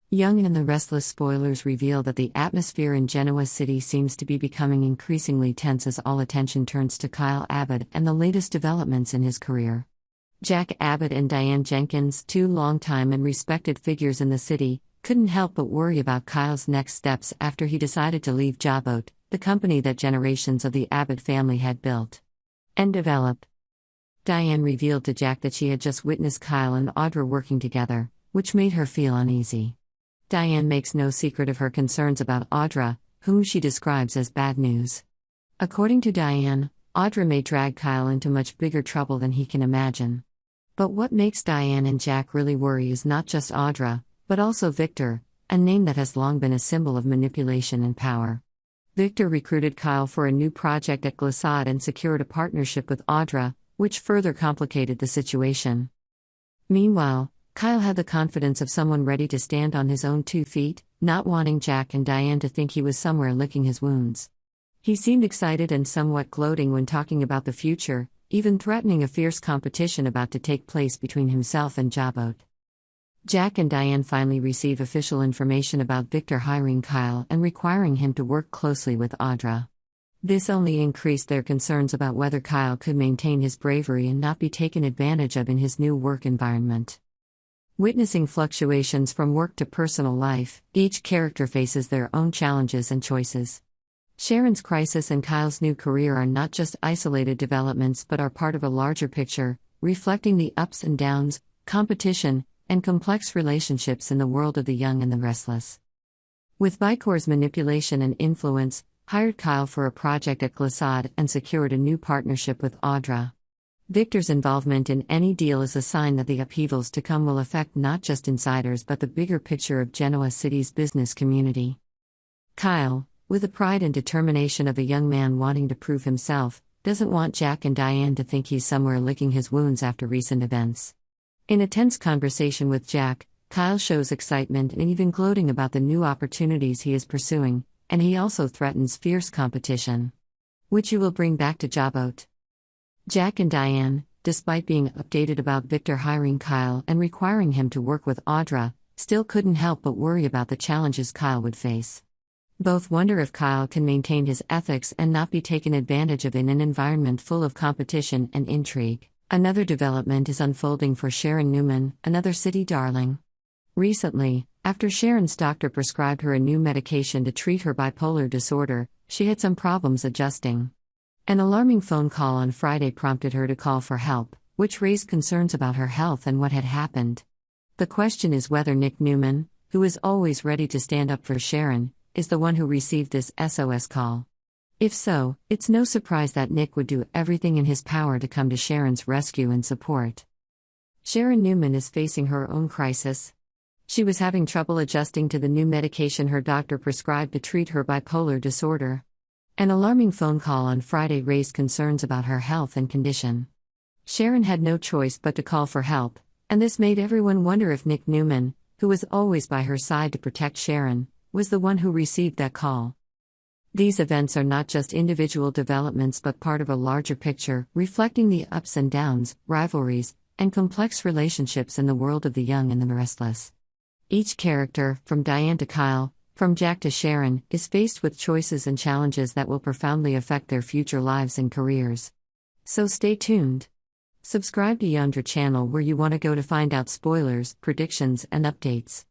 Young and the Restless spoilers reveal that the atmosphere in Genoa City seems to be becoming increasingly tense as all attention turns to Kyle Abbott and the latest developments in his career. Jack Abbott and Diane Jenkins, two longtime and respected figures in the city, couldn't help but worry about Kyle's next steps after he decided to leave Jabot, the company that generations of the Abbott family had built and developed. Diane revealed to Jack that she had just witnessed Kyle and Audra working together, which made her feel uneasy. Diane makes no secret of her concerns about Audra, whom she describes as bad news. According to Diane, Audra may drag Kyle into much bigger trouble than he can imagine. But what makes Diane and Jack really worry is not just Audra, but also Victor, a name that has long been a symbol of manipulation and power. Victor recruited Kyle for a new project at Glissade and secured a partnership with Audra, which further complicated the situation. Meanwhile, Kyle had the confidence of someone ready to stand on his own 2 feet, not wanting Jack and Diane to think he was somewhere licking his wounds. He seemed excited and somewhat gloating when talking about the future, even threatening a fierce competition about to take place between himself and Jabot. Jack and Diane finally receive official information about Victor hiring Kyle and requiring him to work closely with Audra. This only increased their concerns about whether Kyle could maintain his bravery and not be taken advantage of in his new work environment. Witnessing fluctuations from work to personal life, each character faces their own challenges and choices. Sharon's crisis and Kyle's new career are not just isolated developments but are part of a larger picture, reflecting the ups and downs, competition, and complex relationships in the world of the young and the restless. With Vicor's manipulation and influence, hired Kyle for a project at Glissade and secured a new partnership with Audra. Victor's involvement in any deal is a sign that the upheavals to come will affect not just insiders but the bigger picture of Genoa City's business community. Kyle, with the pride and determination of a young man wanting to prove himself, doesn't want Jack and Diane to think he's somewhere licking his wounds after recent events. In a tense conversation with Jack, Kyle shows excitement and even gloating about the new opportunities he is pursuing, and he also threatens fierce competition, which he will bring back to Jabot. Jack and Diane, despite being updated about Victor hiring Kyle and requiring him to work with Audra, still couldn't help but worry about the challenges Kyle would face. Both wonder if Kyle can maintain his ethics and not be taken advantage of in an environment full of competition and intrigue. Another development is unfolding for Sharon Newman, another city darling. Recently, after Sharon's doctor prescribed her a new medication to treat her bipolar disorder, she had some problems adjusting. An alarming phone call on Friday prompted her to call for help, which raised concerns about her health and what had happened. The question is whether Nick Newman, who is always ready to stand up for Sharon, is the one who received this SOS call. If so, it's no surprise that Nick would do everything in his power to come to Sharon's rescue and support. Sharon Newman is facing her own crisis. She was having trouble adjusting to the new medication her doctor prescribed to treat her bipolar disorder. An alarming phone call on Friday raised concerns about her health and condition. Sharon had no choice but to call for help, and this made everyone wonder if Nick Newman, who was always by her side to protect Sharon, was the one who received that call. These events are not just individual developments but part of a larger picture, reflecting the ups and downs, rivalries, and complex relationships in the world of the young and the restless. Each character, from Diane to Kyle, from Jack to Sharon, is faced with choices and challenges that will profoundly affect their future lives and careers. So stay tuned. Subscribe to Yondra channel where you want to go to find out spoilers, predictions, and updates.